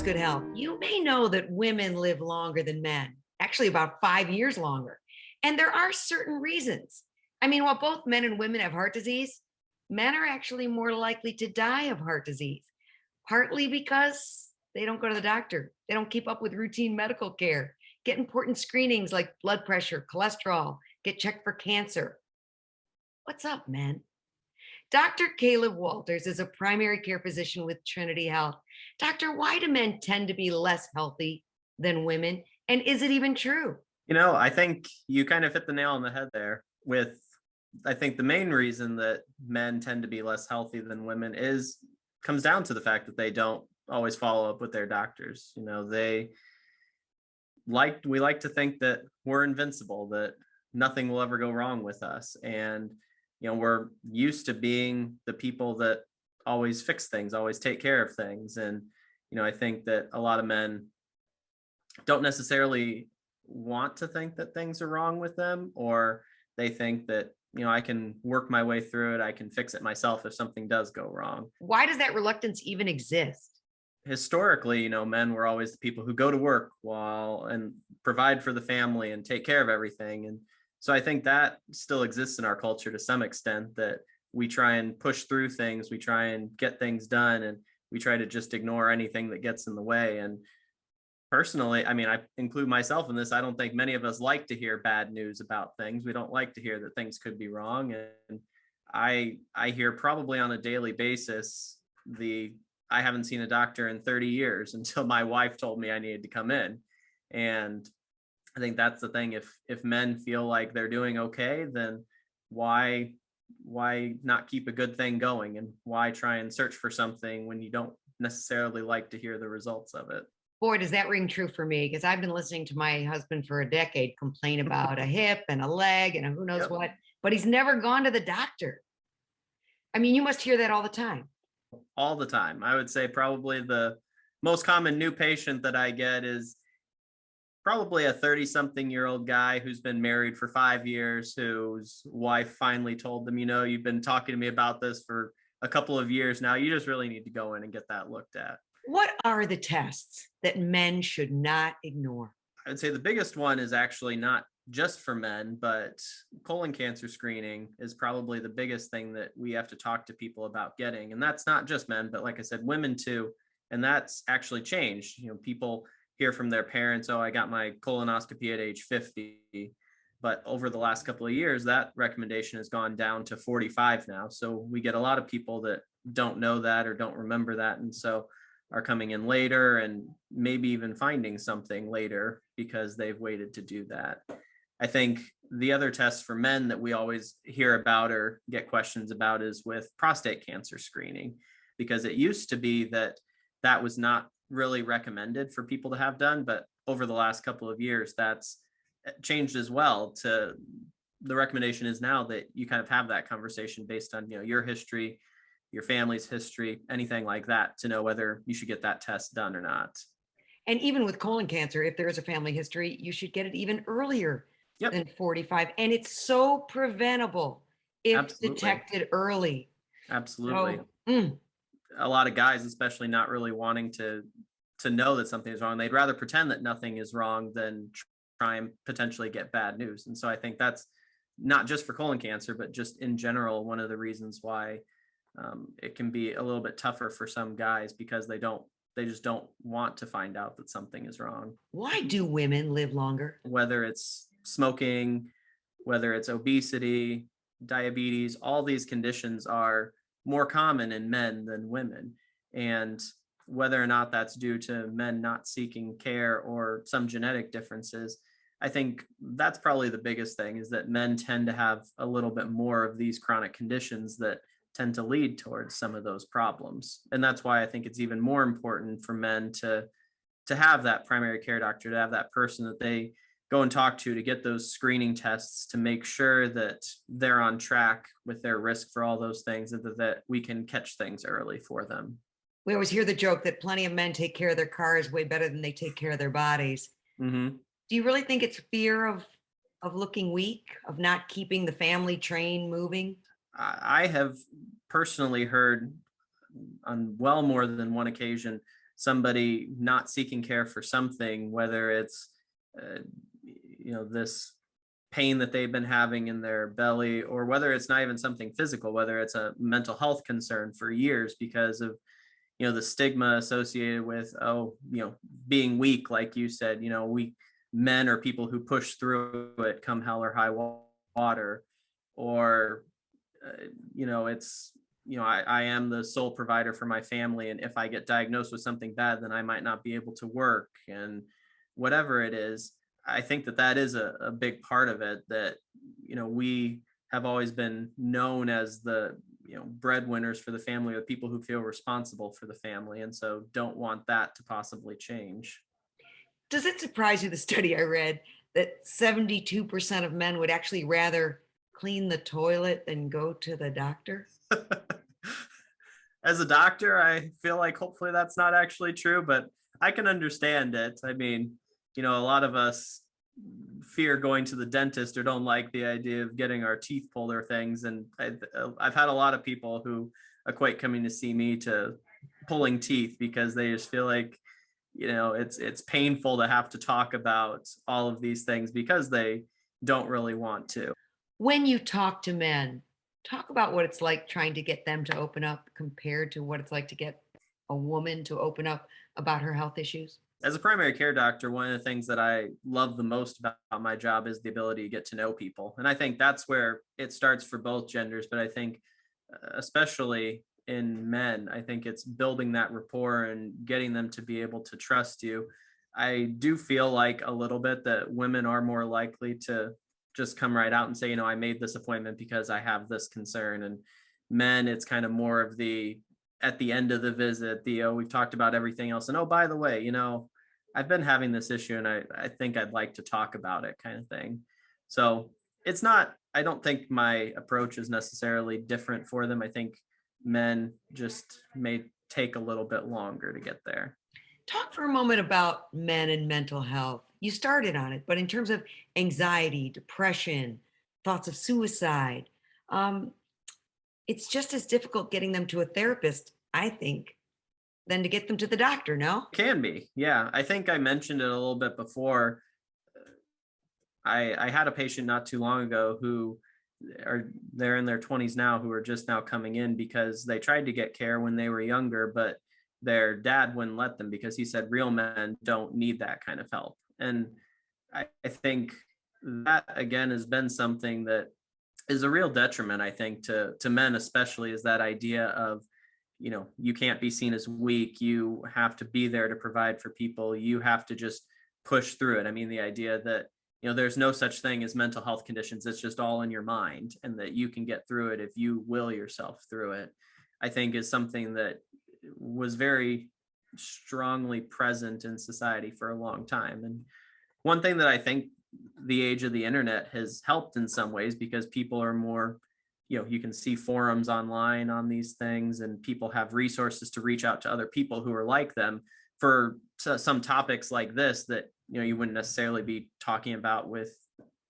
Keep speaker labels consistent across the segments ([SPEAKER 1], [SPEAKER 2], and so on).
[SPEAKER 1] Good Health. You may know that women live longer than men, actually, about 5 years longer. And there are certain reasons. I mean, while both men and women have heart disease, men are actually more likely to die of heart disease, partly because they don't go to the doctor, they don't keep up with routine medical care, get important screenings like blood pressure, cholesterol, get checked for cancer. What's up, men? Dr. Caleb Walters is a primary care physician with Trinity Health. Doctor, why do men tend to be less healthy than women? And is it even true?
[SPEAKER 2] I think you kind of hit the nail on the head there with, I think the main reason that men tend to be less healthy than women comes down to the fact that they don't always follow up with their doctors. We like to think that we're invincible, that nothing will ever go wrong with us. And, we're used to being the people that always fix things, always take care of things. And, I think that a lot of men don't necessarily want to think that things are wrong with them, or they think that, I can work my way through it. I can fix it myself if something does go wrong.
[SPEAKER 1] Why does that reluctance even exist?
[SPEAKER 2] Historically, men were always the people who go to work and provide for the family and take care of everything. And so I think that still exists in our culture to some extent, that we try and push through things, we try and get things done, and we try to just ignore anything that gets in the way. And personally, I mean, I include myself in this. I don't think many of us like to hear bad news about things. We don't like to hear that things could be wrong. And I hear probably on a daily basis I haven't seen a doctor in 30 years until my wife told me I needed to come in. And I think that's the thing. If men feel like they're doing okay, then why not keep a good thing going, and why try and search for something when you don't necessarily like to hear the results of it?
[SPEAKER 1] Boy, does that ring true for me, because I've been listening to my husband for a decade complain about a hip and a leg and a who knows
[SPEAKER 2] Yep.
[SPEAKER 1] what, but he's never gone to the doctor. I mean, you must hear that all the time.
[SPEAKER 2] All the time. I would say probably the most common new patient that I get is probably a 30-something-year-old guy who's been married for 5 years, whose wife finally told them, you've been talking to me about this for a couple of years now. You just really need to go in and get that looked at.
[SPEAKER 1] What are the tests that men should not ignore?
[SPEAKER 2] I would say the biggest one is actually not just for men, but colon cancer screening is probably the biggest thing that we have to talk to people about getting. And that's not just men, but like I said, women too. And that's actually changed. People hear from their parents, oh, I got my colonoscopy at age 50. But over the last couple of years, that recommendation has gone down to 45 now. So we get a lot of people that don't know that or don't remember that. And so are coming in later and maybe even finding something later because they've waited to do that. I think the other test for men that we always hear about or get questions about is with prostate cancer screening, because it used to be that was not really recommended for people to have done. But over the last couple of years, that's changed as well. To the recommendation is now that you kind of have that conversation based on, your history, your family's history, anything like that, to know whether you should get that test done or not.
[SPEAKER 1] And even with colon cancer, if there is a family history, you should get it even earlier
[SPEAKER 2] Yep.
[SPEAKER 1] than 45. And it's so preventable if
[SPEAKER 2] Absolutely.
[SPEAKER 1] detected early.
[SPEAKER 2] Absolutely.
[SPEAKER 1] So,
[SPEAKER 2] a lot of guys, especially, not really wanting to know that something is wrong. They'd rather pretend that nothing is wrong than try and potentially get bad news. And so I think that's not just for colon cancer, but just in general, one of the reasons why it can be a little bit tougher for some guys, because they just don't want to find out that something is wrong.
[SPEAKER 1] Why do women live longer?
[SPEAKER 2] Whether it's smoking, whether it's obesity, diabetes, all these conditions are more common in men than women. And whether or not that's due to men not seeking care or some genetic differences, I think that's probably the biggest thing, is that men tend to have a little bit more of these chronic conditions that tend to lead towards some of those problems. And that's why I think it's even more important for men to have that primary care doctor, to have that person that they go and talk to get those screening tests, to make sure that they're on track with their risk for all those things, and that we can catch things early for them.
[SPEAKER 1] We always hear the joke that plenty of men take care of their cars way better than they take care of their bodies.
[SPEAKER 2] Mm-hmm.
[SPEAKER 1] Do you really think it's fear of looking weak, of not keeping the family train moving?
[SPEAKER 2] I have personally heard on well more than one occasion somebody not seeking care for something, whether it's this pain that they've been having in their belly, or whether it's not even something physical, whether it's a mental health concern for years because of the stigma associated with being weak, like you said. We men are people who push through it come hell or high water, or it's I am the sole provider for my family, and if I get diagnosed with something bad, then I might not be able to work, and whatever it is. I think that is a big part of it, that we have always been known as the breadwinners for the family, or the people who feel responsible for the family, and so don't want that to possibly change.
[SPEAKER 1] Does it surprise you, the study I read, that 72% of men would actually rather clean the toilet than go to the doctor?
[SPEAKER 2] As a doctor, I feel like hopefully that's not actually true, but I can understand it. I mean, a lot of us fear going to the dentist or don't like the idea of getting our teeth pulled or things. And I've had a lot of people who equate coming to see me to pulling teeth because they just feel like, it's painful to have to talk about all of these things because they don't really want to.
[SPEAKER 1] When you talk to men, talk about what it's like trying to get them to open up compared to what it's like to get a woman to open up about her health issues.
[SPEAKER 2] As a primary care doctor, one of the things that I love the most about my job is the ability to get to know people. And I think that's where it starts for both genders. But I think, especially in men, I think it's building that rapport and getting them to be able to trust you. I do feel like a little bit that women are more likely to just come right out and say, I made this appointment because I have this concern. And men, it's kind of more of the at the end of the visit, we've talked about everything else. And by the way, I've been having this issue and I think I'd like to talk about it, kind of thing. So it's not, I don't think my approach is necessarily different for them. I think men just may take a little bit longer to get there.
[SPEAKER 1] Talk for a moment about men and mental health. You started on it, but in terms of anxiety, depression, thoughts of suicide, um, it's just as difficult getting them to a therapist, I think, than to get them to the doctor, no?
[SPEAKER 2] Can be. Yeah. I think I mentioned it a little bit before. I had a patient not too long ago who they're in their 20s now, who are just now coming in because they tried to get care when they were younger, but their dad wouldn't let them because he said real men don't need that kind of help. And I think that again has been something that is a real detriment, I think, to men, especially, is that idea of, you can't be seen as weak. You have to be there to provide for people. You have to just push through it. I mean, the idea that, there's no such thing as mental health conditions. It's just all in your mind, and that you can get through it if you will yourself through it, I think is something that was very strongly present in society for a long time. And one thing that I think the age of the internet has helped in some ways, because people are more, you can see forums online on these things, and people have resources to reach out to other people who are like them for some topics like this that, you wouldn't necessarily be talking about with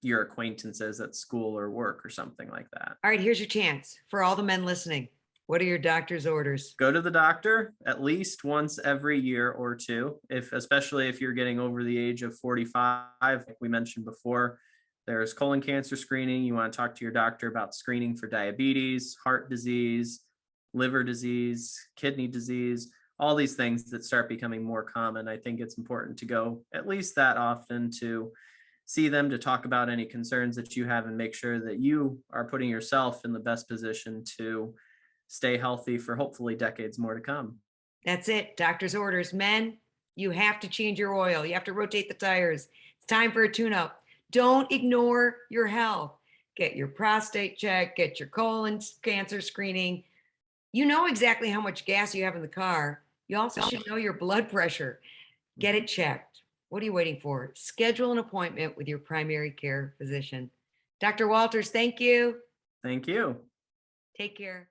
[SPEAKER 2] your acquaintances at school or work or something like that.
[SPEAKER 1] All right, here's your chance for all the men listening. What are your doctor's orders?
[SPEAKER 2] Go to the doctor at least once every year or two, especially if you're getting over the age of 45. Like we mentioned before, there's colon cancer screening. You want to talk to your doctor about screening for diabetes, heart disease, liver disease, kidney disease, all these things that start becoming more common. I think it's important to go at least that often to see them, to talk about any concerns that you have, and make sure that you are putting yourself in the best position to stay healthy for hopefully decades more to come.
[SPEAKER 1] That's it. Doctor's orders. Men, you have to change your oil. You have to rotate the tires. It's time for a tune up. Don't ignore your health. Get your prostate checked, get your colon cancer screening. You know exactly how much gas you have in the car. You also should know your blood pressure. Get it checked. What are you waiting for? Schedule an appointment with your primary care physician. Dr. Walters, thank you.
[SPEAKER 2] Thank you.
[SPEAKER 1] Take care.